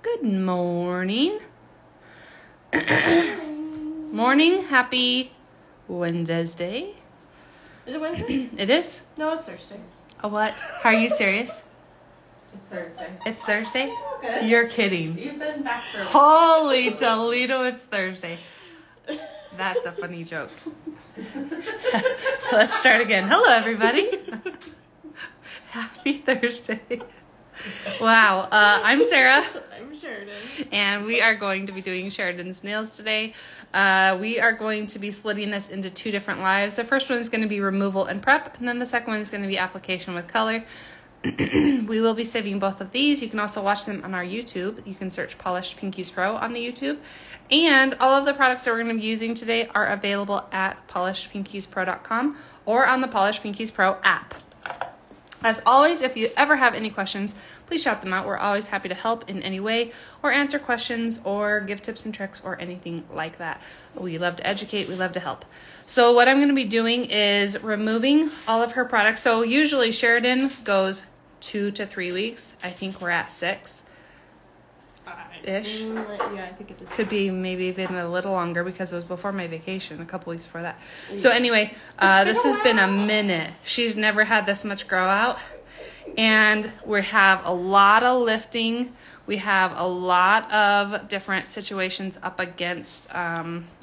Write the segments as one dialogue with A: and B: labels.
A: Good morning. Morning. Happy Wednesday.
B: Is it Wednesday?
A: It is?
B: No, it's Thursday.
A: A what? Are you serious?
B: It's Thursday.
A: It's Thursday?
B: It's all good.
A: You're kidding.
B: You've been back for
A: Holy Toledo, it's Thursday. That's a funny joke. Let's start again. Hello, everybody. Happy Thursday. Wow. I'm Sarah.
B: I'm Sheridan.
A: And we are going to be doing Sheridan's nails today. We are going to be splitting this into two different lives. The first one is going to be removal and prep, and then the second one is going to be application with color. We will be saving both of these. You can also watch them on our YouTube. You can search Polished Pinkies Pro on the YouTube. And all of the products that we're going to be using today are available at polishedpinkiespro.com or on the Polished Pinkies Pro app. As always, if you ever have any questions, please shout them out. We're always happy to help in any way or answer questions or give tips and tricks or anything like that. We love to educate. We love to help. So what I'm going to be doing is removing all of her products. So usually Sheridan goes 2 to 3 weeks. I think we're at 6. Ish.
B: Yeah, I think it is.
A: Could be maybe even a little longer because it was before my vacation, a couple weeks before that. So anyway, this has been a minute. She's never had this much grow out. And we have a lot of lifting. We have a lot of different situations up against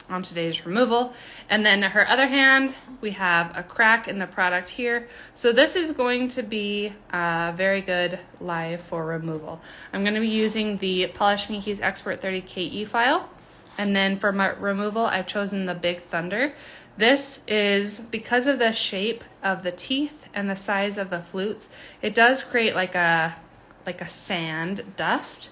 A: on today's removal. And then her other hand, we have a crack in the product here. So this is going to be a very good live for removal. I'm going to be using the Polished Pinkies Expert 30KE file. And then for my removal, I've chosen the Big Thunder. This is because of the shape of the teeth and the size of the flutes. It does create like a sand dust.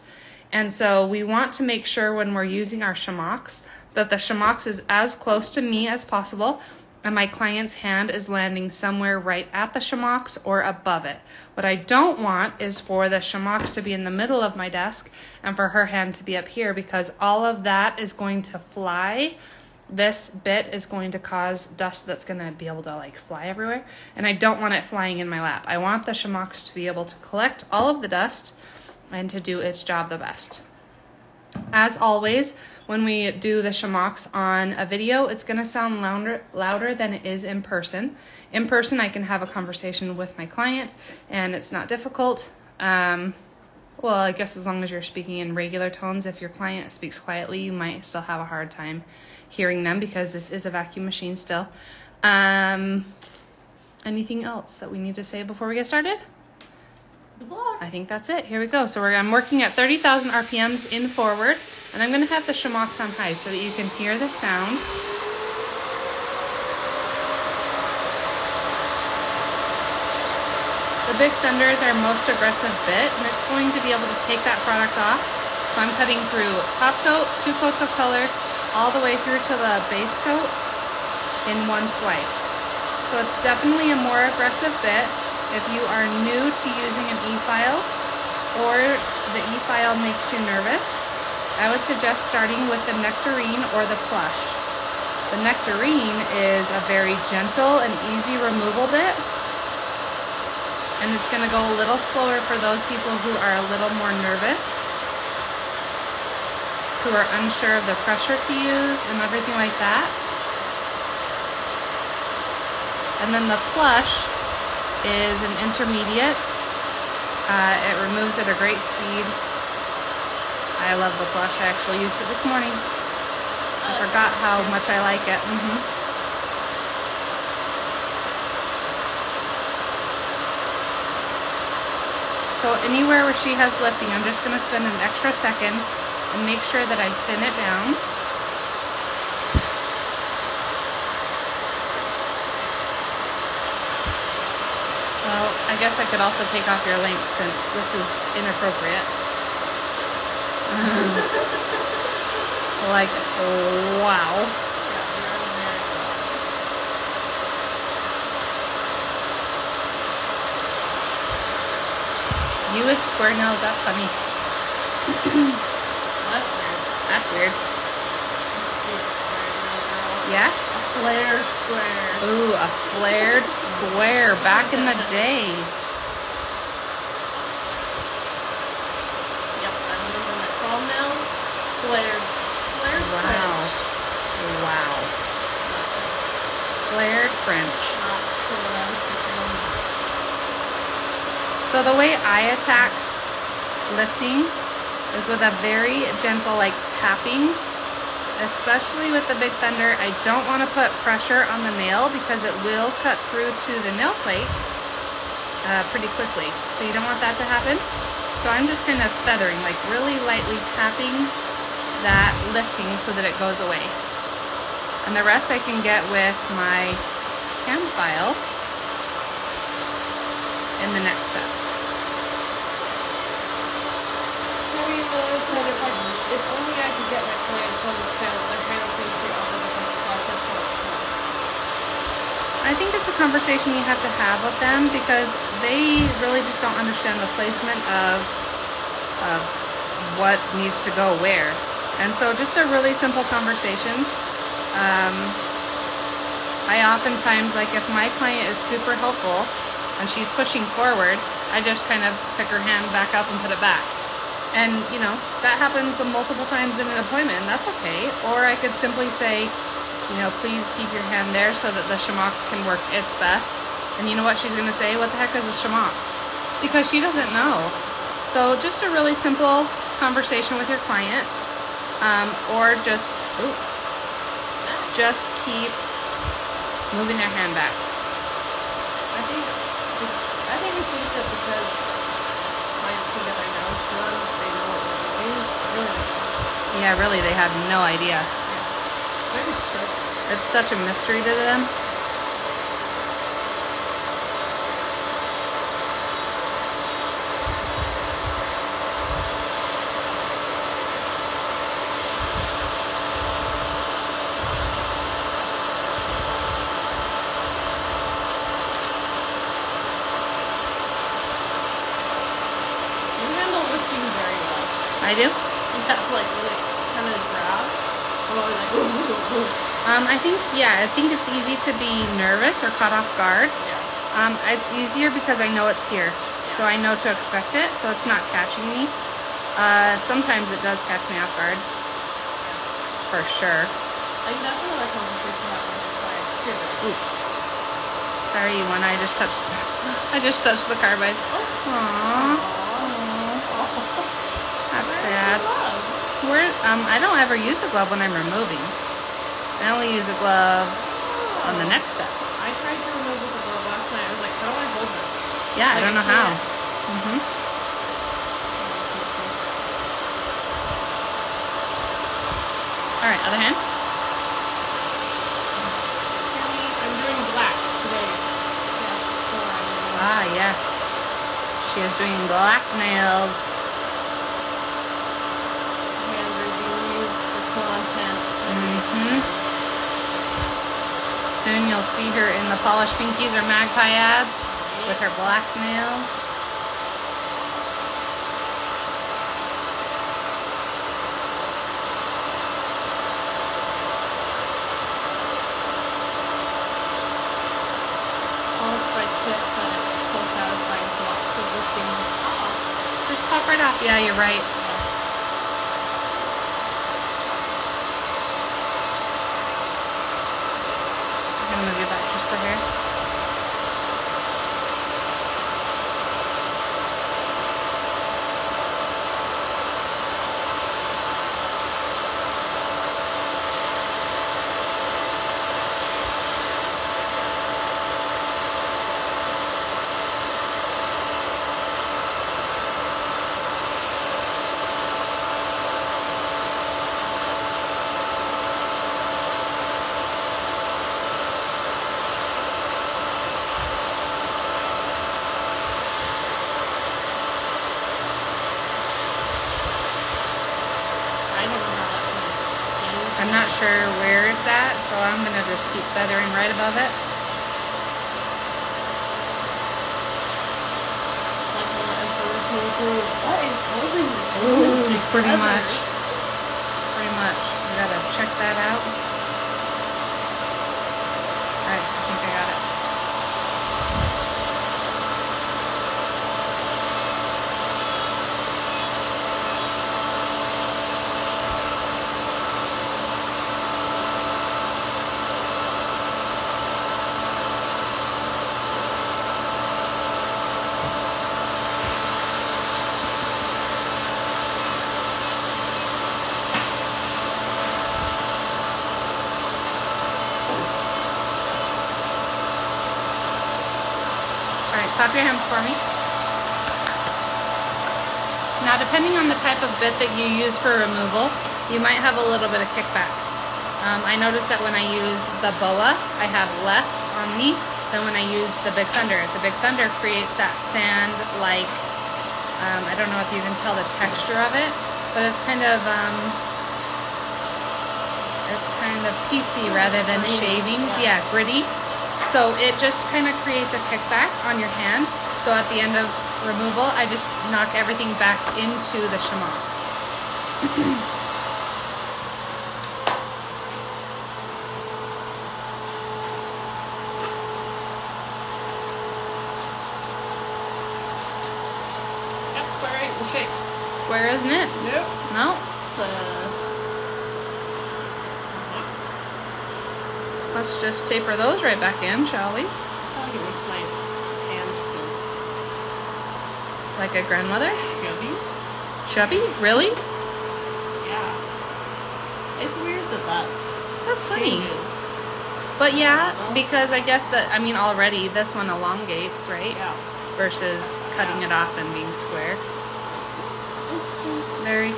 A: And so we want to make sure when we're using our shamox that the shamox is as close to me as possible and my client's hand is landing somewhere right at the shamox or above it. What I don't want is for the shamox to be in the middle of my desk and for her hand to be up here, because all of that is going to fly. This bit is going to cause dust that's going to be able to like fly everywhere, and I don't want it flying in my lap. I want the shamox to be able to collect all of the dust and to do its job the best. As always, when we do the shamox on a video, it's going to sound louder than it is in person. In person, I can have a conversation with my client, and it's not difficult. Well, I guess as long as you're speaking in regular tones. If your client speaks quietly, you might still have a hard time hearing them because this is a vacuum machine still. Anything else that we need to say before we get started?
B: The block.
A: I think that's it. Here we go. So I'm working at 30,000 RPMs in forward, and I'm going to have the shamox on high so that you can hear the sound. The Big Thunder is our most aggressive bit, and it's going to be able to take that product off. So I'm cutting through top coat, 2 coats of color, all the way through to the base coat in one swipe. So it's definitely a more aggressive bit. If you are new to using an e-file or the e-file makes you nervous, I would suggest starting with the Nectarine or the Plush. The Nectarine is a very gentle and easy removal bit, and it's going to go a little slower for those people who are a little more nervous, who are unsure of the pressure to use and everything like that. And then the Plush is an intermediate. It removes at a great speed. I love the Plush. I actually used it this morning. I forgot how much I like it. So anywhere where she has lifting, I'm just going to spend an extra second and make sure that I thin it down. Well, I guess I could also take off your length since this is inappropriate. Like, wow. You with square nails, that's funny.
B: That's weird.
A: That's weird. Yeah?
B: Flared square.
A: Ooh, a flared square back in the day.
B: Yep, I remember that. Flared. Flared
A: Wow.
B: French.
A: Wow. Flared French.
B: Not sure what I was thinking.
A: So the way I attack lifting is with a very gentle, like tapping, especially with the Big Thunder. I don't want to put pressure on the nail because it will cut through to the nail plate pretty quickly. So you don't want that to happen. So I'm just kind of feathering, like really lightly tapping that lifting so that it goes away. And the rest I can get with my hand file in the next step.
B: If only I could get my clients to understand the kind of things we offer with this process.
A: I think it's a conversation you have to have with them because they really just don't understand the placement of what needs to go where. And so just a really simple conversation. I oftentimes, like if my client is super helpful and she's pushing forward, I just kind of pick her hand back up and put it back. And, you know, that happens multiple times in an appointment, and that's okay. Or I could simply say, you know, please keep your hand there so that the chamox can work its best. And you know what she's going to say? What the heck is a chamox? Because she doesn't know. So just a really simple conversation with your client. Or just keep moving their hand back.
B: I think we think that because clients can get their nails done, they know what we're doing. Really?
A: Yeah, really, they have no idea.
B: Yeah. Maybe so.
A: It's such a mystery to them. I do?
B: You have to like really kind of grasp.
A: I think it's easy to be nervous or caught off guard.
B: Yeah.
A: It's easier because I know it's here. So I know to expect it, so it's not catching me. Sometimes it does catch me off guard. For sure.
B: Like that's another conversation about with clients too.
A: Ooh. Sorry, when I just touched the carbide. Aww. That's sad. I don't ever use a glove when I'm removing. I only use a glove on the next step.
B: I tried to remove with the glove last night. I was like, how do I hold this?
A: Yeah,
B: like,
A: I don't know how. All right, other hand.
B: I'm doing black today.
A: Ah, yes. She is doing black nails. Soon you'll see her in the polished Pinkies or Magpie ads with her black nails.
B: Polished by tips, and it's so satisfying to watch the lifting just pop off.
A: Just pop right off. Yeah, you're right. I'm gonna move you back just a hair. I'm not sure where it's at, so I'm going to just keep feathering right above it.
B: It's like one of the Emperor's New Groove. What is holding this?
A: Ooh, pretty much. Pretty much. We got to check that out. Alright, I think I got it. Clap your hands for me. Now, depending on the type of bit that you use for removal, you might have a little bit of kickback. I noticed that when I use the boa, I have less on me than when I use the Big Thunder. The Big Thunder creates that sand-like, I don't know if you can tell the texture of it, but it's kind of piecey rather than shavings. Yeah, gritty. So it just kind of creates a kickback on your hand. So at the end of removal, I just knock everything back into the chamois.
B: That square ain't the shape.
A: Square, isn't it?
B: Nope.
A: No? Let's just taper those right back in, shall we?
B: I feel like it makes my hands feel
A: Like a grandmother?
B: chubby.
A: Chubby? Really?
B: Yeah. It's weird that
A: That's funny.
B: changes.
A: But yeah, because I guess that, I mean, already this one elongates, right?
B: Yeah.
A: Versus cutting it off and being square. Very.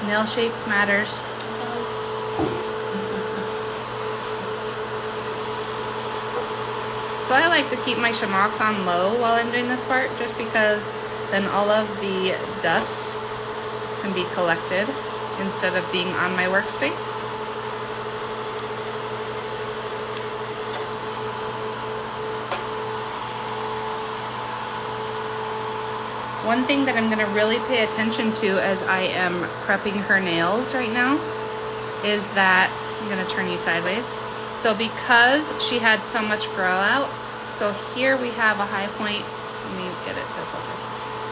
A: Nail shape matters. So I like to keep my chamois on low while I'm doing this part, just because then all of the dust can be collected instead of being on my workspace. One thing that I'm going to really pay attention to as I am prepping her nails right now is that, I'm going to turn you sideways. So because she had so much grow out, so here we have a high point. Let me get it to focus.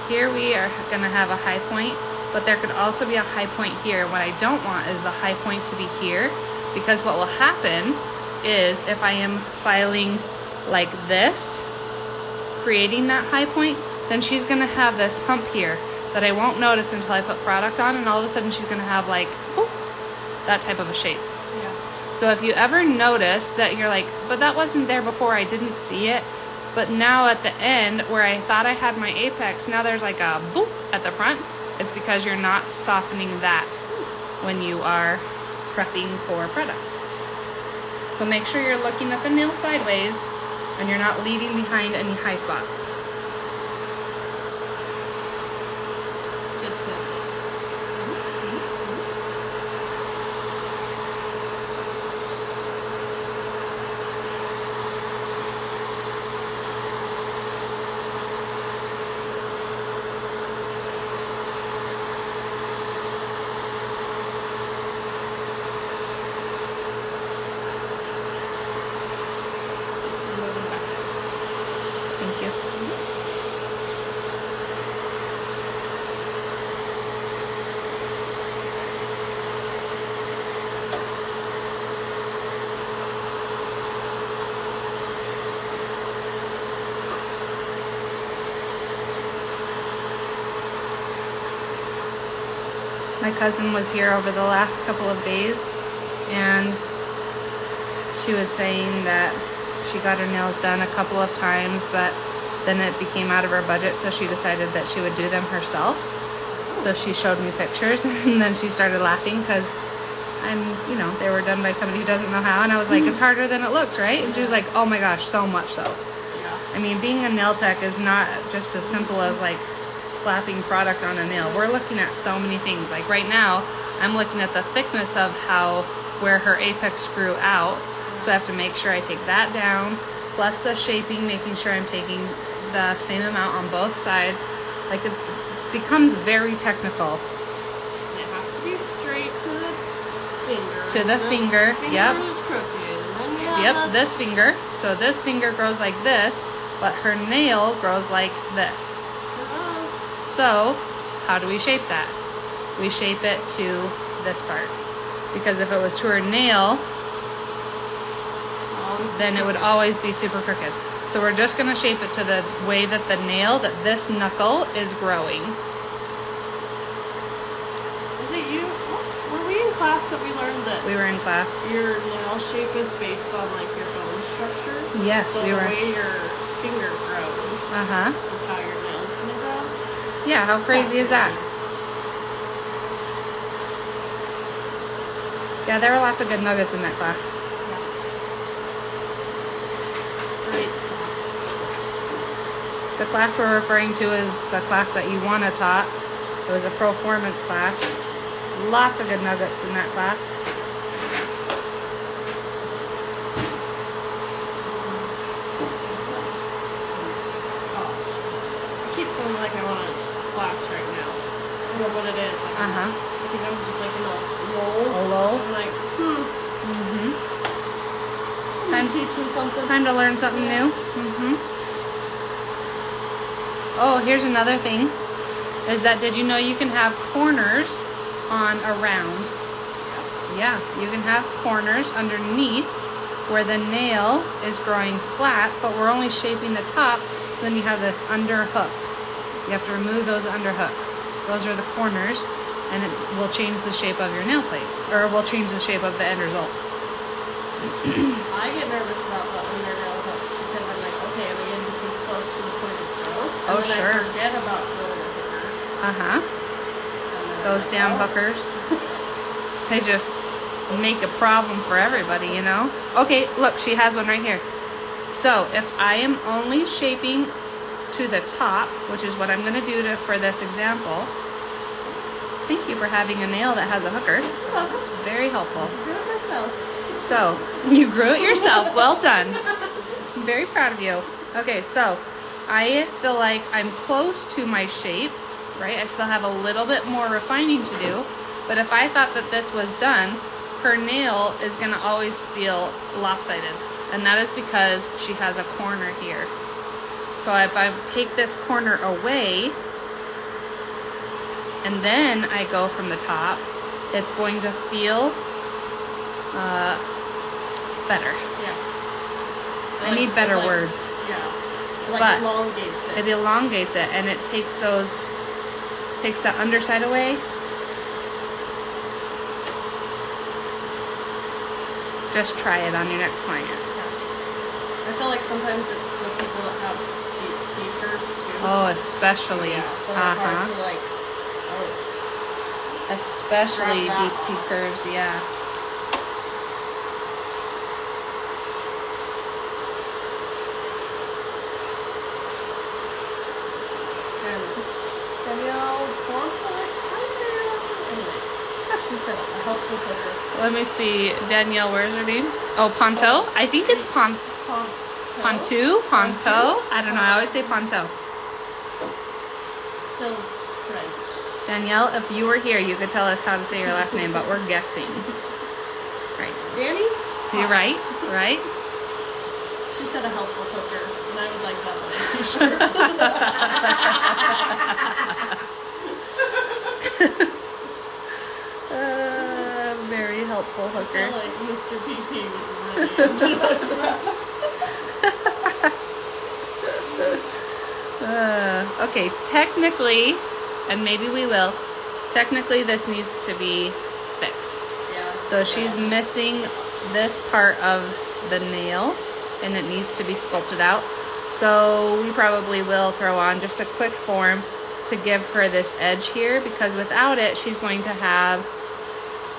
A: Here we are going to have a high point, but there could also be a high point here. What I don't want is the high point to be here, because what will happen is if I am filing like this, creating that high point, then she's going to have this hump here that I won't notice until I put product on, and all of a sudden she's going to have like, whoop, that type of a shape.
B: Yeah.
A: So if you ever notice that you're like, but that wasn't there before, I didn't see it, but now at the end where I thought I had my apex, now there's like a boop at the front, it's because you're not softening that when you are prepping for product. So make sure you're looking at the nail sideways and you're not leaving behind any high spots.
B: It's good tip.
A: Thank you. My cousin was here over the last couple of days, and she was saying that she got her nails done a couple of times, but then it became out of her budget, so she decided that she would do them herself. So she showed me pictures, and then she started laughing because they were done by somebody who doesn't know how, and I was like, it's harder than it looks, right? And she was like, oh my gosh, so much so.
B: Yeah.
A: I mean, being a nail tech is not just as simple as like slapping product on a nail. We're looking at so many things. Like right now, I'm looking at the thickness of where her apex grew out. So I have to make sure I take that down, plus the shaping, making sure I'm taking the same amount on both sides. Like it becomes very technical.
B: And it has to be straight to the finger.
A: To the finger, yep.
B: Is crooked. And then we have
A: Yep, this finger. So this finger grows like this, but her nail grows like this. So how do we shape that? We shape it to this part. Because if it was to her nail, then it would always be super crooked. So we're just going to shape it to the way that the nail, that this knuckle is growing.
B: Is it you? Were we in class that we learned that
A: We were in class.
B: your nail shape is based on like your bone structure?
A: Yes,
B: So
A: we
B: the
A: were.
B: way your finger grows.
A: Uh-huh.
B: Is how your nails gonna grow.
A: Yeah, how crazy is that? Yeah, there were lots of good nuggets in that class.
B: Great.
A: The class we're referring to is the class that Ioana taught. It was a performance class. Lots of good nuggets in that class.
B: I keep feeling like I want a class right now. I don't know what it is. Like,
A: Uh-huh.
B: I think I'm just like in a lull.
A: A lull?
B: I'm like,
A: Mm-hmm.
B: Someone teach me something.
A: Time to learn something new. Mm-hmm. Oh, here's another thing. Is that, did you know you can have corners on a round? Yeah, you can have corners underneath where the nail is growing flat, but we're only shaping the top. So then you have this underhook. You have to remove those underhooks. Those are the corners, and it will change the shape of your nail plate, or it will change the shape of the end result.
B: I get nervous about the under nail hooks because I'm like, okay, am I getting too close to the point of growth?
A: Oh,
B: and then
A: sure.
B: I forget about the hookers.
A: Uh-huh. Those damn hookers. They just make a problem for everybody, you know? Okay, look, she has one right here. So if I am only shaping to the top, which is what I'm going to do for this example. Thank you for having a nail that has a hooker. Very helpful.
B: I grew it myself.
A: So, you grew it yourself. Well done. I'm very proud of you. Okay, so I feel like I'm close to my shape, right? I still have a little bit more refining to do. But if I thought that this was done, her nail is going to always feel lopsided. And that is because she has a corner here. So if I take this corner away, and then I go from the top, it's going to feel better.
B: Yeah.
A: I need better words.
B: Yeah. Like
A: But
B: elongates it.
A: It elongates it, and it takes that underside away. Just try it on your next client.
B: I feel like sometimes it's the people that have deep C curves too.
A: Oh, especially.
B: Yeah, but it's hard to like,
A: Especially
B: Grab that
A: deep sea curves, yeah.
B: and Danielle Bonfilix, how do you say your last name? Anyway, she said a helpful clicker.
A: Let me see. Danielle, where's her name? Oh, Ponto? I think it's Ponto. I don't know. I always say Ponto.
B: Feels French.
A: Danielle, if you were here, you could tell us how to say your last name, but we're guessing. Right.
B: Danny?
A: You're right, right?
B: She said a helpful hooker, and I was like, that's
A: Very helpful
B: I
A: hooker.
B: like Mr. PP would really enjoy that.
A: Okay, technically, and maybe we will, technically this needs to be fixed.
B: Yeah.
A: So she's missing this part of the nail, and it needs to be sculpted out. So we probably will throw on just a quick form to give her this edge here, because without it, she's going to have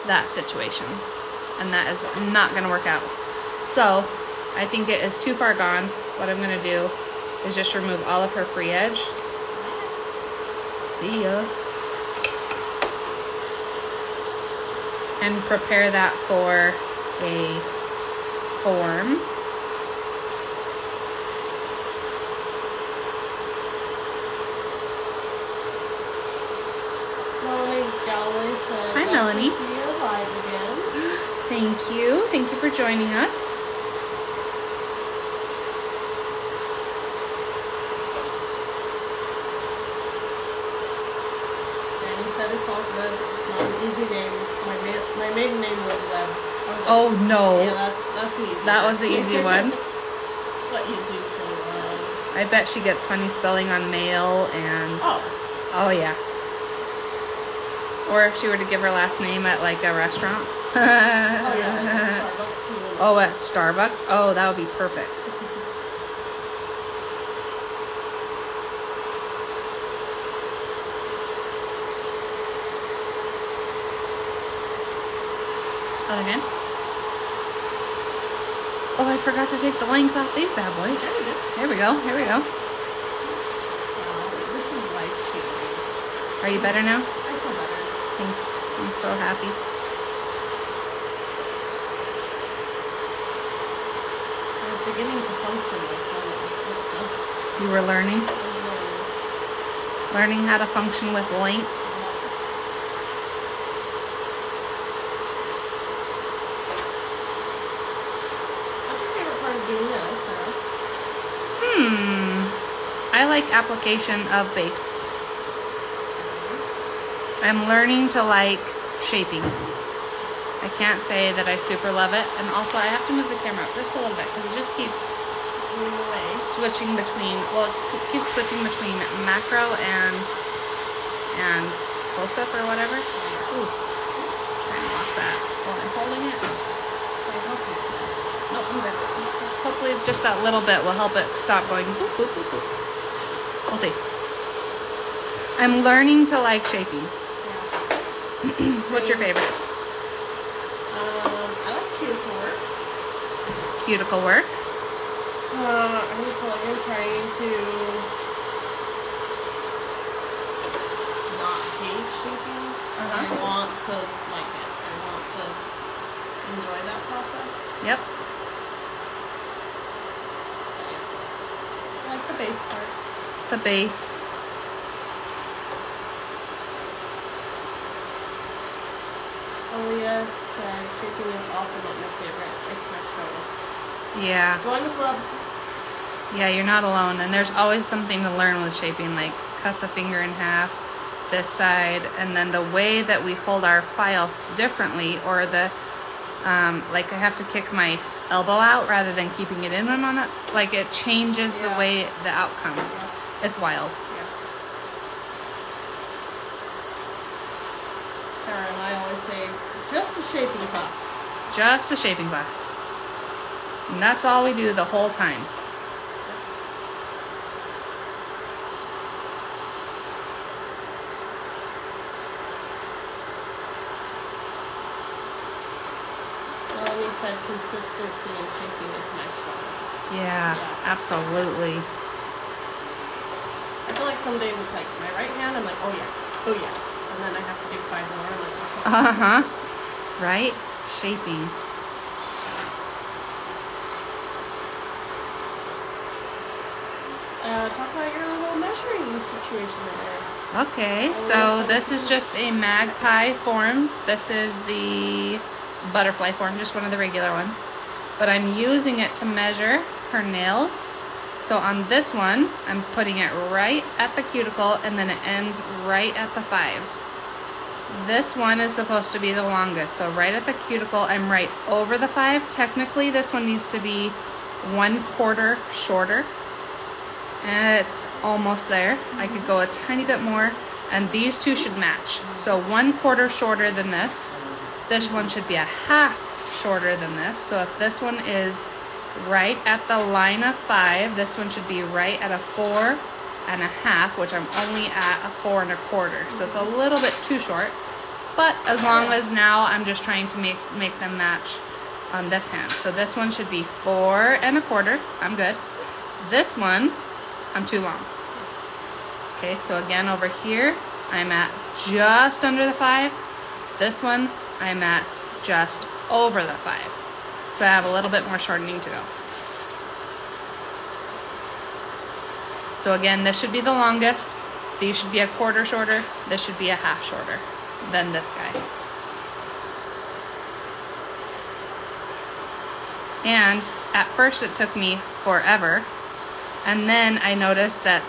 A: that situation, and that is not going to work out. So I think it is too far gone. What I'm going to do is just remove all of her free edge. See ya. And prepare that for a form.
B: Melanie Galloway said,
A: Hi, Melanie.
B: "Nice to see you live again."
A: Thank you. Thank you for joining us.
B: Danny said it's all good. It's not an easy name. My maiden name was Webb. I was like,
A: Oh no.
B: yeah, that's easy.
A: That was the easy one.
B: But you do so well.
A: I bet she gets funny spelling on mail and oh yeah. Or if she were to give her last name at like a restaurant.
B: Oh yeah, like at Starbucks too.
A: Oh, at Starbucks? Oh, that would be perfect. Other hand. Oh, I forgot to take the length off these bad boys. Here we go. Here we go.
B: Wow, this is life-changing.
A: Are you better now?
B: I feel better.
A: Thanks. I'm so happy.
B: I was beginning to function with
A: You were learning? Learning how to function with length.
B: What's your favorite part of doing this, Sarah?
A: I like application of base. I'm learning to like shaping. I can't say that I super love it. And also I have to move the camera up just a little bit because it just keeps switching between, well, it keeps switching between macro and close-up or whatever. Ooh, try and lock that while I'm holding it. Nope, I'm good. Hopefully just that little bit will help it stop going boop, boop, boop, boop. We'll see. I'm learning to like shaping.
B: Yeah.
A: What's your favorite?
B: I like cuticle work.
A: Cuticle work.
B: I feel like I'm trying to not hate shaping. I want to like it. I want to enjoy that process.
A: Yep.
B: I like the base part.
A: The base.
B: Aaliyah said shaping is also not my favorite. It's my struggle.
A: Yeah.
B: Join the club.
A: Yeah, you're not alone. And there's always something to learn with shaping, like cut the finger in half, this side, and then the way that we hold our files differently, or the, like I have to kick my elbow out rather than keeping it in when I'm on it. Like it changes the way, the outcome.
B: Yeah.
A: It's wild.
B: Yeah. Sarah and I always say, just a shaping class.
A: Just a shaping class. And that's all we do the whole time.
B: Melanie said consistency in shaping is my strongest.
A: Yeah, absolutely.
B: I feel like some days it's like my right hand, I'm like, oh yeah, oh yeah. And then I have to do 5 more, I'm like,
A: Uh-huh. Right? Shaping.
B: Talk about your little measuring situation there.
A: Okay, so this is just a magpie form. This is the butterfly form, just one of the regular ones. But I'm using it to measure her nails. So on this one, I'm putting it right at the cuticle and then it ends right at the 5. This one is supposed to be the longest. So right at the cuticle, I'm right over the 5. Technically, this one needs to be 1/4 shorter. And it's almost there. I could go a tiny bit more, and these two should match. So 1/4 shorter than this. This one should be a half shorter than this. So if this one is right at the line of 5, this one should be right at a 4.5, which I'm only at a 4.25. So it's a little bit too short. But as long as now I'm just trying to make them match on this hand. So this one should be 4.25. I'm good. This one, I'm too long. Okay, so again over here, I'm at just under the 5. This one, I'm at just over the 5. So I have a little bit more shortening to go. So again, this should be the longest. These should be a 1/4 shorter. This should be a half shorter than this guy. And at first it took me forever. And then I noticed that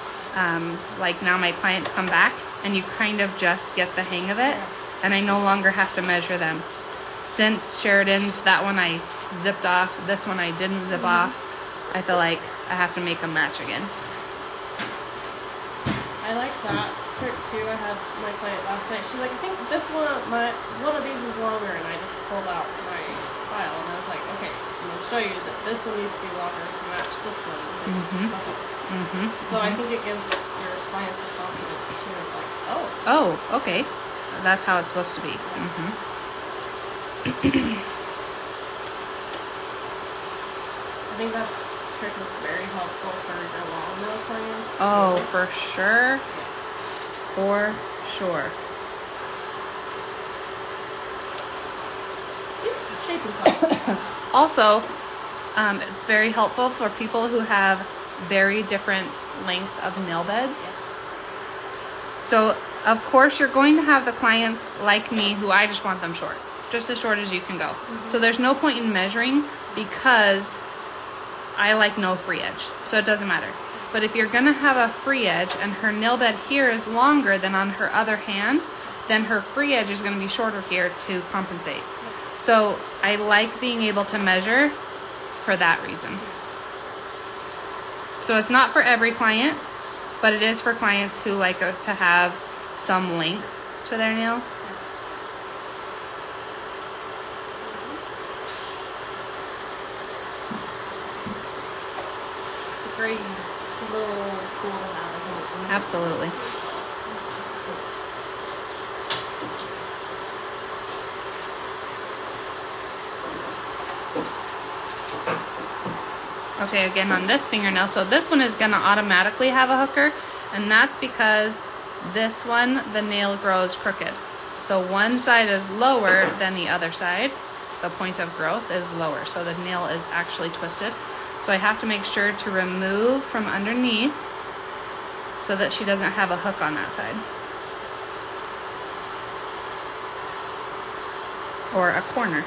A: like now my clients come back and you kind of just get the hang of it, and I no longer have to measure them. Since Sheridan's, that one I zipped off, this one I didn't zip off, I feel like I have to make them match again.
B: I like that trick too. I had my client last night. She's like, I think this one of these is longer, and I just pulled out my file and I was like, okay, I'm gonna show you that this one needs to be longer to match this one. So I think it gives your clients the confidence too, of like, oh.
A: Oh, okay. That's how it's supposed to be.
B: I think that trick is very helpful for your long nail clients.
A: Oh, for sure. For sure.
B: Shaping class.
A: Also, it's very helpful for people who have very different length of nail beds.
B: Yes.
A: So, of course, you're going to have the clients like me who I just want them short. Just as short as you can go. So there's no point in measuring because I like no free edge. So it doesn't matter. But if you're going to have a free edge and her nail bed here is longer than on her other hand, then her free edge is going to be shorter here to compensate. So I like being able to measure for that reason. So it's not for every client, but it is for clients who like to have some length to their nail.
B: It's a great little tool to have.
A: Absolutely. Okay, again on this fingernail, so this one is going to automatically have a hooker, and that's because this one, the nail grows crooked. So one side is lower than the other side. The point of growth is lower, so the nail is actually twisted. So I have to make sure to remove from underneath so that she doesn't have a hook on that side. Or a corner.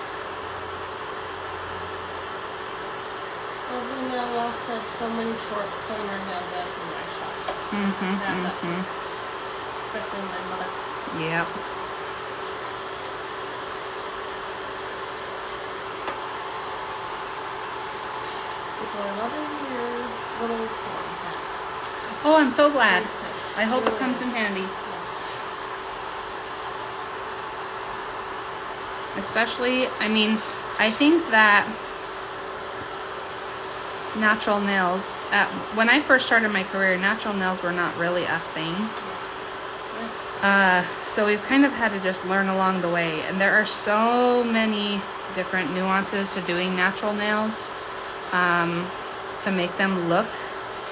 B: I've had so many short corner nail beds in my shop. Especially my mother.
A: Yep.
B: People are loving your little form hat.
A: Oh, I'm so glad. I hope it comes in handy. Especially, I mean, I think that natural nails, when I first started my career, natural nails were not really a thing. So we've kind of had to just learn along the way. And there are so many different nuances to doing natural nails to make them look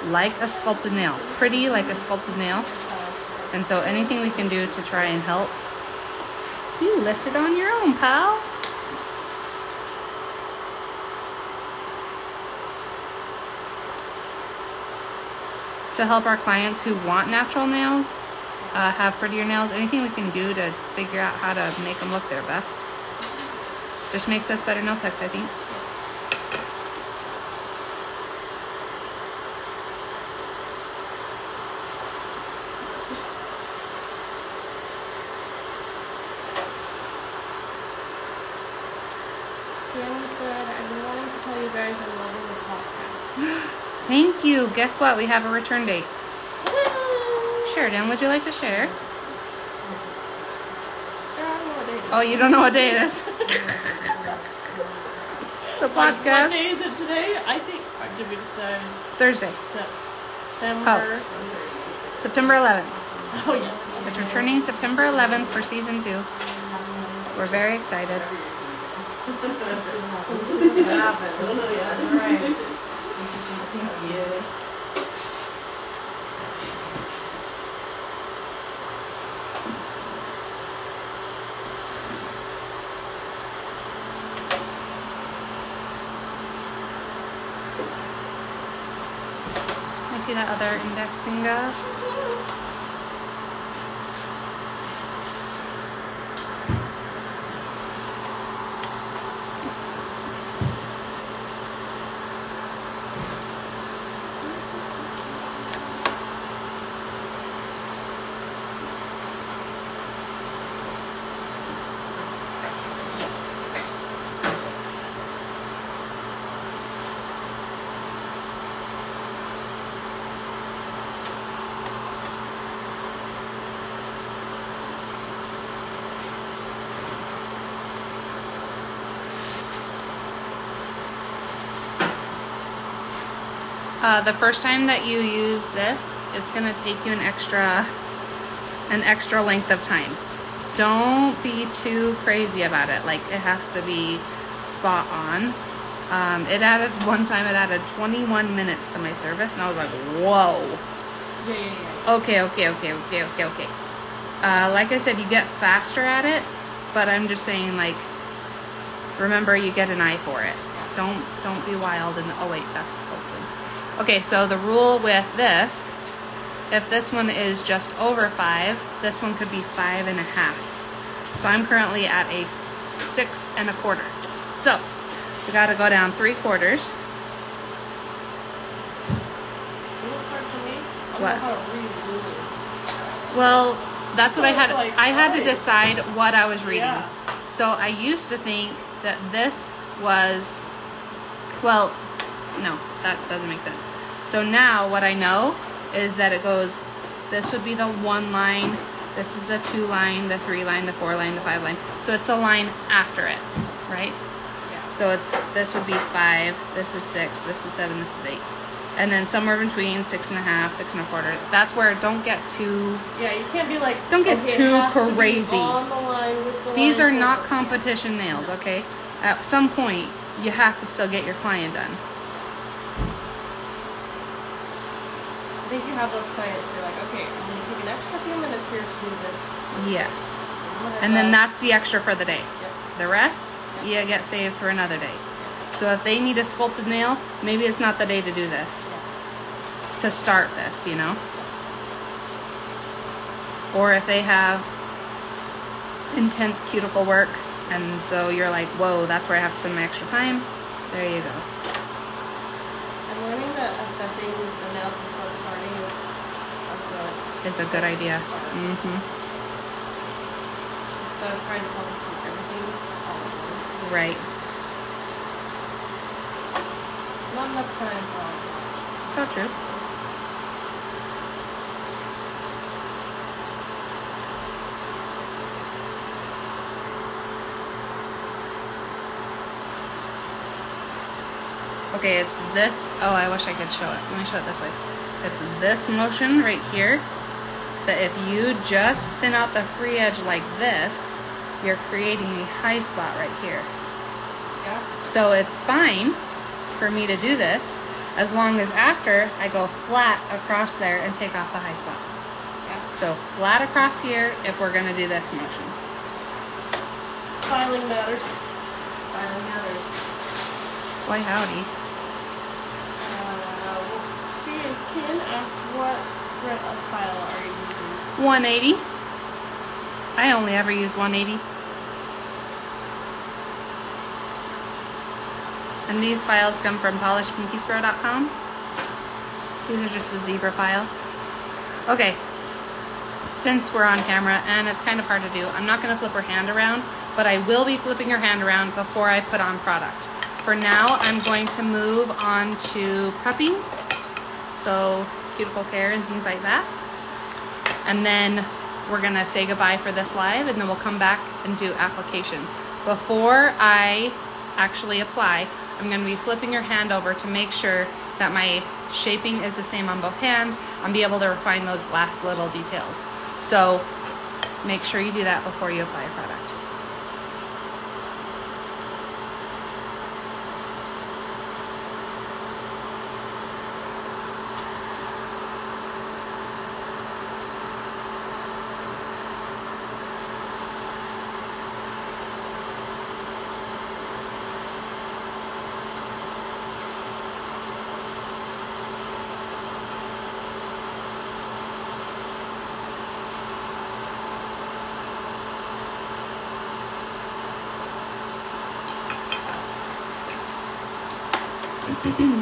A: like a sculpted nail. Pretty like a sculpted nail. And so anything we can do to try and help. You lift it on your own, pal. To help our clients who want natural nails have prettier nails, anything we can do to figure out how to make them look their best just makes us better nail techs, I think.
B: Danny said, I've been wanting to tell you guys I'm loving the podcast.
A: Thank you. Guess what? We have a return date.
B: Woo!
A: Sheridan, would you like to share?
B: Sure, I don't know what day it is.
A: Oh, you don't know what day it is? The podcast.
B: What day is it today? I think, did we decide?
A: Thursday.
B: September.
A: September 11th.
B: Oh, yeah.
A: It's returning September 11th for season 2. We're very excited. I see that other index finger. The first time that you use this, it's gonna take you an extra length of time. don't be too crazy about it. Like, it has to be spot on. One time it added 21 minutes to my service, and I was like, whoa.
B: Yeah.
A: Okay. Like I said, you get faster at it, but I'm just saying, like, remember, you get an eye for it. Don't be wild and, oh wait, that's sculpted. Okay, so the rule with this, if this one is just over 5, this one could be 5.5. So I'm currently at a 6 1/4. So we got to go down 3/4. What? Well, that's what I had. I had to decide what I was reading.
B: Yeah.
A: So I used to think that this was, well, no, that doesn't make sense. So now what I know is that it goes, this would be the 1 line, this is the 2 line, the 3 line, the 4 line, the 5 line. So it's a line after it, right?
B: Yeah.
A: So this would be 5, this is 6, this is 7, this is 8. And then somewhere between 6.5, 6 1/4. That's where, don't get too...
B: Yeah, you can't be like...
A: Don't get too crazy.
B: On the line with the
A: These
B: line
A: are not
B: forward.
A: competition nails, okay? At some point, you have to still get your client done.
B: I think you have those clients who are like, okay, I'm going to take an extra few minutes here to do this.
A: Yes. And then that's the extra for the day.
B: Yep.
A: The rest, you get saved for another day. So if they need a sculpted nail, maybe it's not the day to do this. To start this, you know? Or if they have intense cuticle work, and so you're like, whoa, that's where I have to spend my extra time. There you go.
B: I'm learning that assessing the nail before starting is
A: It's a good idea.
B: Mm-hmm. Instead of trying to cover everything all at once.
A: Right.
B: Not enough time for all.
A: So true. Okay, it's this. Oh, I wish I could show it. Let me show it this way. It's this motion right here that if you just thin out the free edge like this, you're creating a high spot right here.
B: Yeah.
A: So it's fine for me to do this as long as after I go flat across there and take off the high spot.
B: Yeah.
A: So flat across here if we're gonna do this motion.
B: Filing matters. Filing matters.
A: Boy howdy.
B: Ken asked what file are you using?
A: 180. I only ever use 180. And these files come from polishedpinkiespro.com. These are just the zebra files. Okay, since we're on camera and it's kind of hard to do, I'm not going to flip her hand around, but I will be flipping her hand around before I put on product. For now, I'm going to move on to prepping, so cuticle care and things like that. And then we're going to say goodbye for this live, and then we'll come back and do application. Before I actually apply, I'm going to be flipping your hand over to make sure that my shaping is the same on both hands and be able to refine those last little details. So make sure you do that before you apply a product.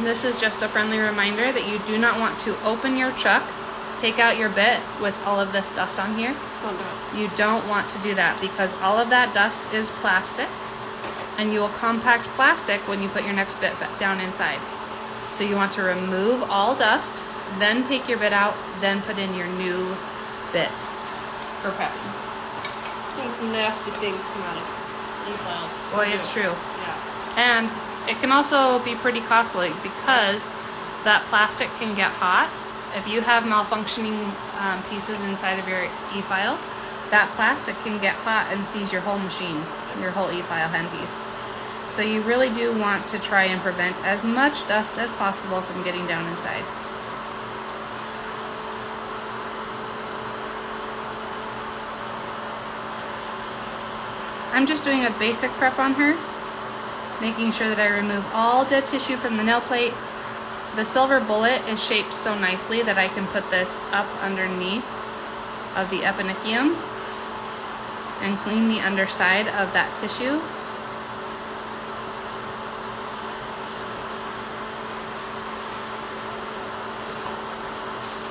A: This is just a friendly reminder that you do not want to open your chuck, take out your bit with all of this dust on here.
B: Don't do it.
A: You don't want to do that because all of that dust is plastic, and you will compact plastic when you put your next bit down inside. So you want to remove all dust, then take your bit out, then put in your new bit for prepping.
B: Seeing some nasty things come out of e-files.
A: Boy, it's true.
B: Yeah.
A: And it can also be pretty costly because that plastic can get hot. If you have malfunctioning pieces inside of your e-file, that plastic can get hot and seize your whole machine, your whole e-file handpiece. So you really do want to try and prevent as much dust as possible from getting down inside. I'm just doing a basic prep on her, making sure that I remove all dead tissue from the nail plate. The silver bullet is shaped so nicely that I can put this up underneath of the eponychium and clean the underside of that tissue.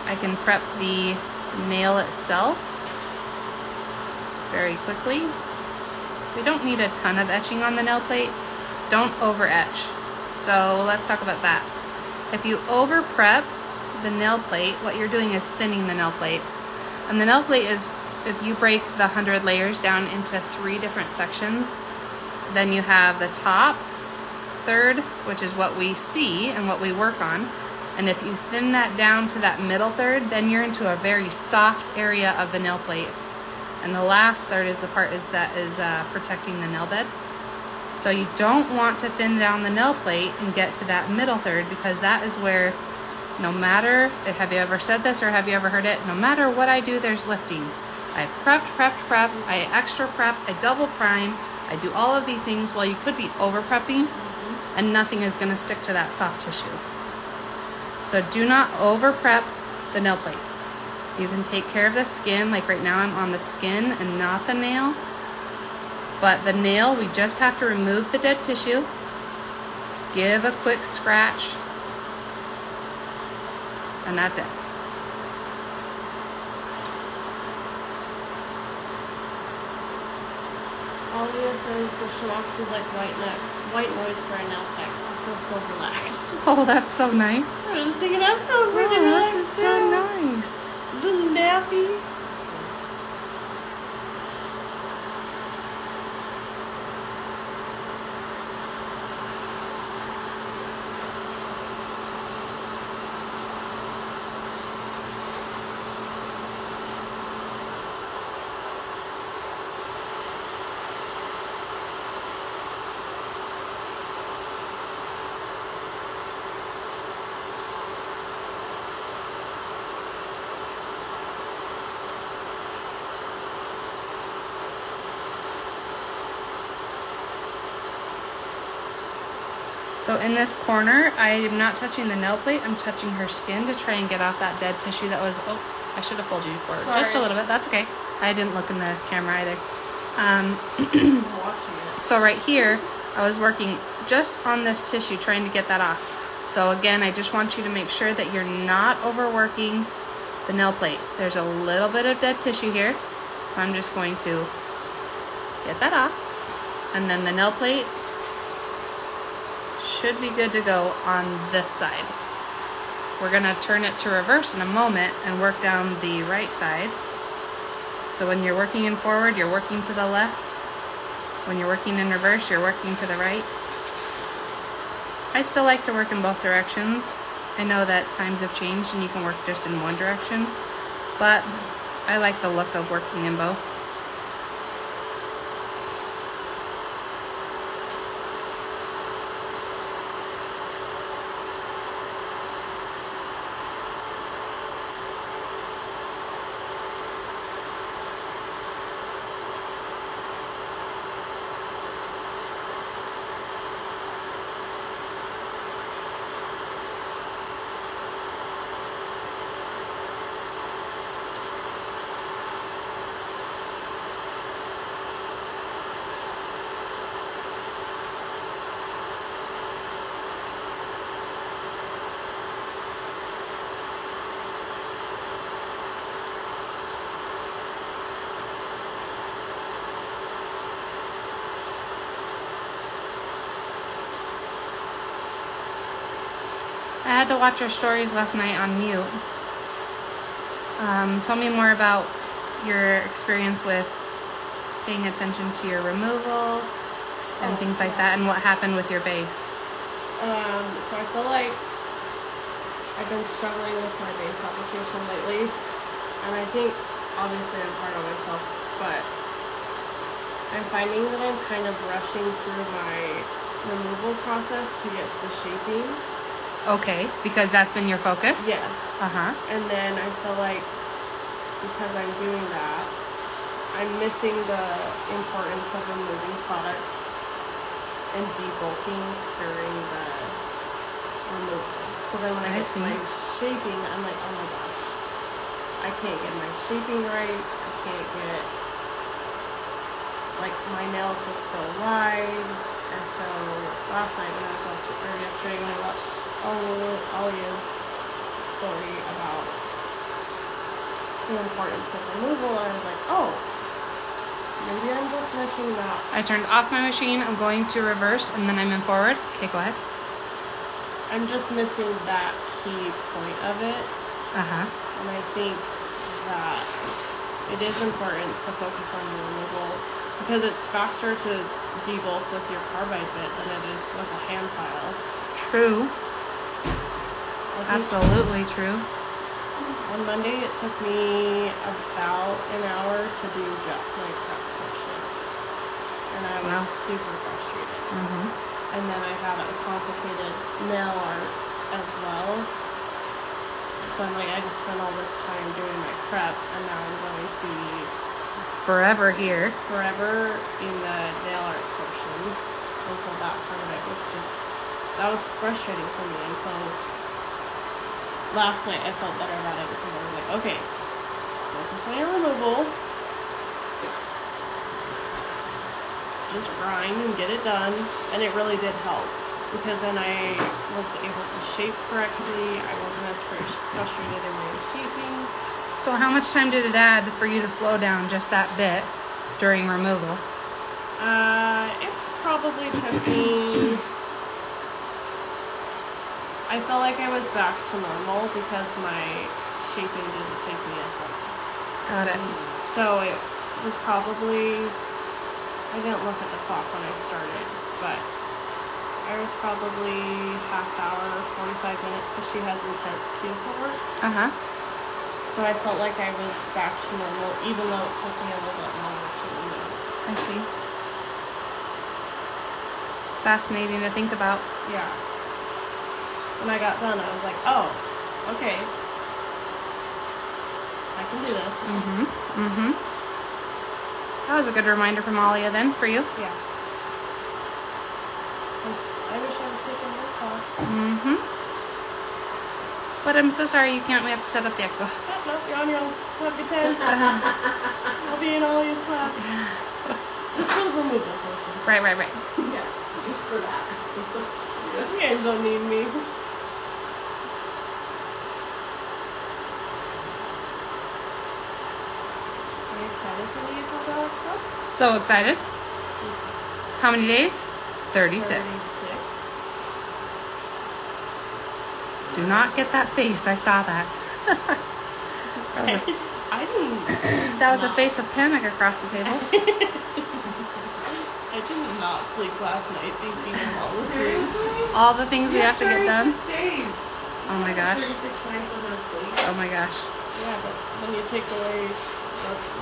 A: I can prep the nail itself very quickly. We don't need a ton of etching on the nail plate. Don't over etch. So let's talk about that. If you over prep the nail plate, what you're doing is thinning the nail plate. And the nail plate is, if you break the 100 layers down into 3 different sections, then you have the top third, which is what we see and what we work on. And if you thin that down to that middle third, then you're into a very soft area of the nail plate. And the last third is the part that is protecting the nail bed. So you don't want to thin down the nail plate and get to that middle third, because that is where, no matter, have you ever said this or have you ever heard it, no matter what I do, there's lifting. I prep, I extra prep, I double prime, I do all of these things while you could be over prepping and nothing is going to stick to that soft tissue. So do not over prep the nail plate. You can take care of the skin, like right now I'm on the skin and not the nail. But the nail, we just have to remove the dead tissue, give a quick scratch, and that's it.
B: Alia says the Shimox is like white noise for a nail tech. I feel so relaxed.
A: Oh, that's so nice.
B: I was just thinking, I feel really relaxed.
A: This is so nice.
B: A little nappy.
A: So in this corner, I am not touching the nail plate, I'm touching her skin to try and get off that dead tissue that was, oh, I should have pulled you for just a little bit, that's okay. I didn't look in the camera either. So right here, I was working just on this tissue trying to get that off. So again, I just want you to make sure that you're not overworking the nail plate. There's a little bit of dead tissue here, so I'm just going to get that off. And then the nail plate should be good to go on this side. We're gonna turn it to reverse in a moment and work down the right side. So when you're working in forward, you're working to the left. When you're working in reverse, you're working to the right. I still like to work in both directions. I know that times have changed and you can work just in one direction, but I like the look of working in both. I had to watch your stories last night on mute. Tell me more about your experience with paying attention to your removal and things like that, and what happened with your base.
B: So I feel like I've been struggling with my base application lately, and I think obviously I'm hard on myself but I'm finding that I'm kind of rushing through my removal process to get to the shaping.
A: Okay, because that's been your focus?
B: Yes.
A: Uh-huh.
B: And then I feel like because I'm doing that, I'm missing the importance of removing product and debulking during the removal. So then when I get to my shaping, I'm like, oh my gosh, I can't get my shaping right. I can't get, like, my nails just feel wide. And so last night when I was watching, or yesterday when I watched allll's story about the importance of removal, I was like, oh, maybe I'm just missing that.
A: I turned off my machine. I'm going to reverse, and then I'm in forward. Okay, go ahead.
B: I'm just missing that key point of it.
A: Uh-huh.
B: And I think that it is important to focus on the removal because it's faster to debulk with your carbide bit than it is with a hand file.
A: True. Absolutely true.
B: On Monday, it took me about an hour to do just my prep portion. And I was super frustrated.
A: Mm-hmm.
B: And then I had a complicated nail art as well. So I'm like, I just spent all this time doing my prep, and now I'm going to be
A: forever here.
B: Forever in the nail art portion. And so that part of it was just, that was frustrating for me. And so last night I felt better about it because I was like, okay, focus on your removal. Just grind and get it done. And it really did help because then I was able to shape correctly. I wasn't as frustrated in my shaping.
A: So how much time did it add for you to slow down just that bit during removal?
B: It probably took me, I felt like I was back to normal because my shaping didn't take me as long.
A: Got it.
B: So it was probably, I didn't look at the clock when I started, but I was probably half hour, 45 minutes because she has intense cuticle work.
A: Uh-huh.
B: So I felt like I was back to normal, even though it took me a little bit longer to remove.
A: I see. Fascinating to think about.
B: Yeah. When I got done, I was like, oh, okay. I can do this.
A: Mm-hmm. Mm-hmm. That was a good reminder from Alia then, for you.
B: Yeah. I wish I was taking her class.
A: Mm-hmm. But I'm so sorry you can't. We have to set up the expo.
B: No, you're on your own. Have a good time. I'll be in Ollie's class. Just for the removal portion.
A: Right.
B: Yeah, just for that. You guys don't need me. Are you excited for the Utah expo?
A: So excited.
B: Me too.
A: How many days? 36.
B: 36.
A: Do not get that face. I saw that.
B: I didn't.
A: That was a face of panic across the table.
B: I did not sleep last night thinking of all the things.
A: All the things we have to get done.
C: 36 days.
A: Oh my gosh.
C: 36 nights of no sleep.
A: Oh my gosh.
B: Yeah, but when you take away,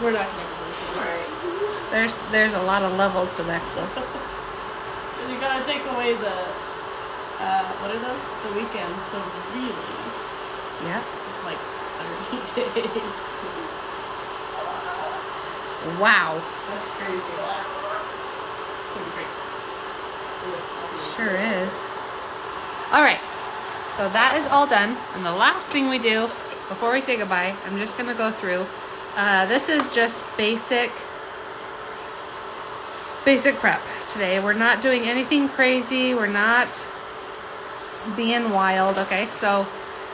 B: we're not gonna go into this.
A: There's a lot of levels to the expo.
B: And you gotta take away the what are those? The weekends. So really,
A: Yep.
B: it's like 30 days.
A: Wow.
C: That's crazy.
B: It's gonna be great.
A: Sure is. All right. So that is all done. And the last thing we do before we say goodbye, I'm just going to go through. This is just basic prep today. We're not doing anything crazy. We're not being wild. Okay. So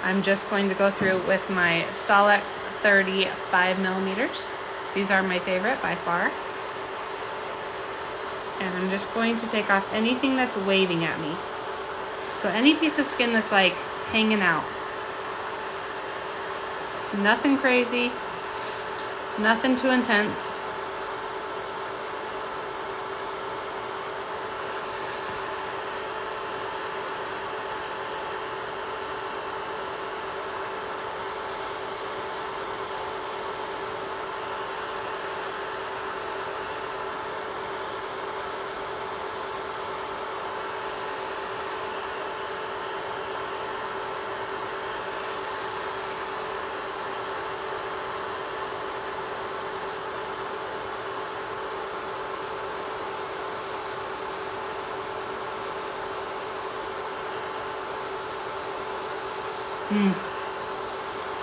A: I'm just going to go through with my Stalex 35 millimeters. These are my favorite by far. And I'm just going to take off anything that's waving at me. So any piece of skin that's like hanging out. Nothing crazy. Nothing too intense.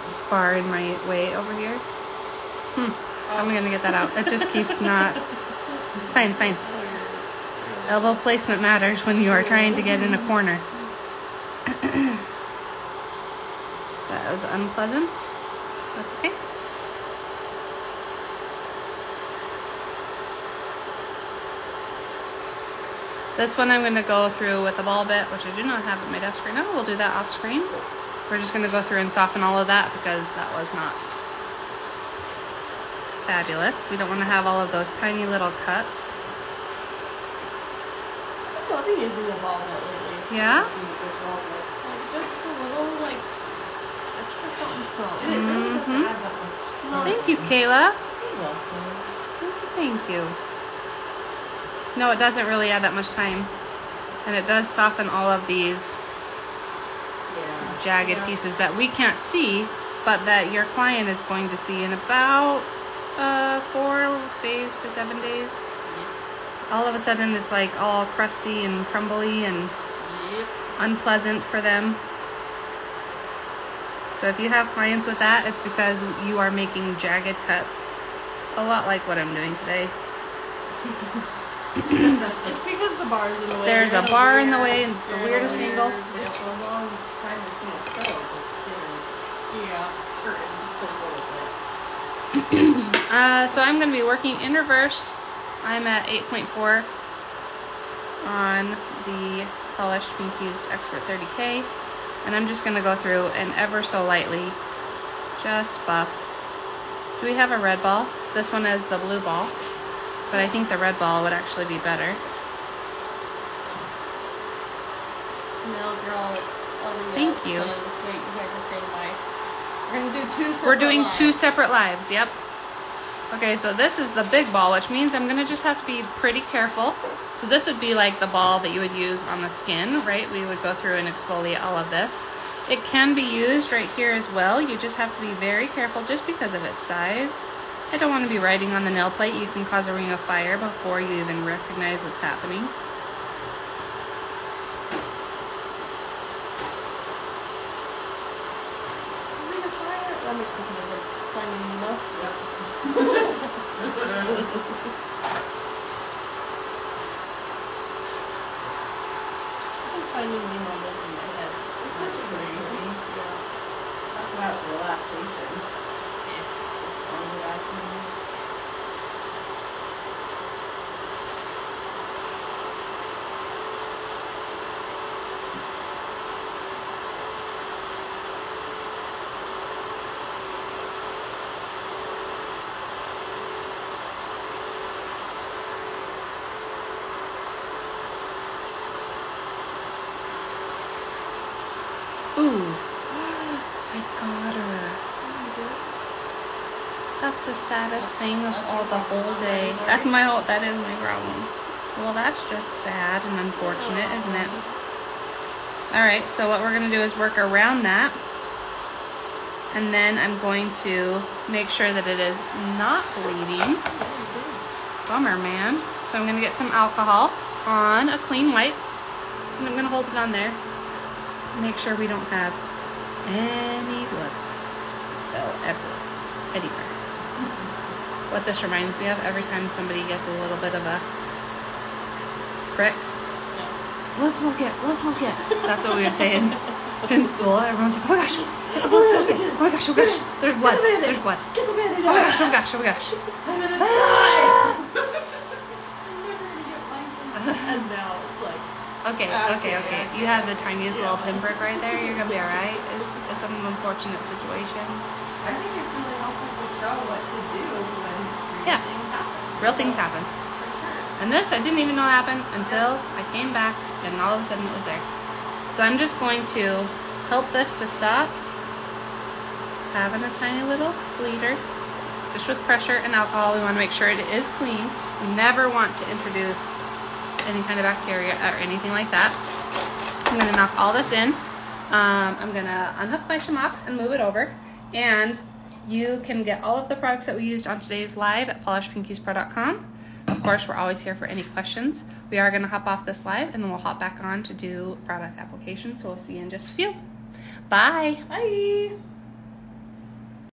A: This bar in my way over here. I'm gonna get that out. It just keeps not. It's fine, it's fine. Elbow placement matters when you are trying to get in a corner. That was unpleasant. That's okay. This one I'm going to go through with the ball bit, which I do not have at my desk right now. We'll do that off screen. We're just going to go through and soften all of that because that was not fabulous. We don't want to have all of those tiny little cuts.
B: I've been using the ball bit lately.
A: Yeah?
B: Like, just a little, like, extra something.
C: It really doesn't add that much time.
A: Thank you, Kayla.
C: You're welcome.
A: Thank you. No, it doesn't really add that much time. And it does soften all of these jagged pieces that we can't see, but that your client is going to see in about 4 days to 7 days. All of a sudden it's like all crusty and crumbly and unpleasant for them. So if you have clients with that, it's because you are making jagged cuts. A lot like what I'm doing today.
B: It's because the bar's in the way.
A: There's a bar in the way and it's the weirdest angle.
C: Yeah, for a long time between a show, the skin is hurting just a little bit.
A: So I'm going to be working in reverse. I'm at 8.4 on the Polished Pinkies Expert 30K. And I'm just going to go through and ever so lightly just buff. Do we have a red ball? This one is the blue ball. But I think the red ball would actually be better.
B: Nail girl.
A: Thank you.
B: Says, wait, you guys are saying bye. We're going to do two separate
A: We're doing
B: lives.
A: 2 separate lives, yep. Okay, so this is the big ball, which means I'm gonna just have to be pretty careful. So this would be like the ball that you would use on the skin, right? We would go through and exfoliate all of this. It can be used right here as well. You just have to be very careful just because of its size. I don't want to be writing on the nail plate. You can cause a ring of fire before you even recognize what's happening.
B: Ring of fire? That makes me feel like finding Nemo.
C: Yep.
B: I think finding Nemo lives in my head.
C: It's such a great movie. Yeah. Talk about relaxation. Just on the back of me.
A: Ooh, I got her. That's the saddest thing of all the whole day. That is my problem. Well, that's just sad and unfortunate, isn't it? All right, so what we're gonna do is work around that. And then I'm going to make sure that it is not bleeding. Bummer, man. So I'm gonna get some alcohol on a clean wipe. And I'm gonna hold it on there. Make sure we don't have any blood spill anywhere. What this reminds me of, every time somebody gets a little bit of a prick, blood smoke it. That's what we would say in school. Everyone's like, oh my gosh, get the blood smoke it. Oh my gosh, there's blood. There's blood.
C: Get the bandage
A: Oh my gosh, oh my gosh, oh my gosh.
C: I'm gonna die! I'm never gonna get myself. And now it's like,
A: Okay. You have the tiniest little pinprick right there. You're gonna be alright. It's an unfortunate situation.
C: I think it's really helpful to show what to do when
A: Yeah.
C: things happen.
A: Real things happen.
C: For sure.
A: And this I didn't even know happened until I came back and all of a sudden it was there. So I'm just going to help this to stop having a tiny little bleeder. Just with pressure and alcohol, we want to make sure it is clean. We never want to introduce any kind of bacteria or anything like that. I'm going to knock all this in. I'm going to unhook my shamox and move it over. And you can get all of the products that we used on today's live at polishedpinkiespro.com. Of course, we're always here for any questions. We are going to hop off this live and then we'll hop back on to do product application. So we'll see you in just a few. Bye.
B: Bye.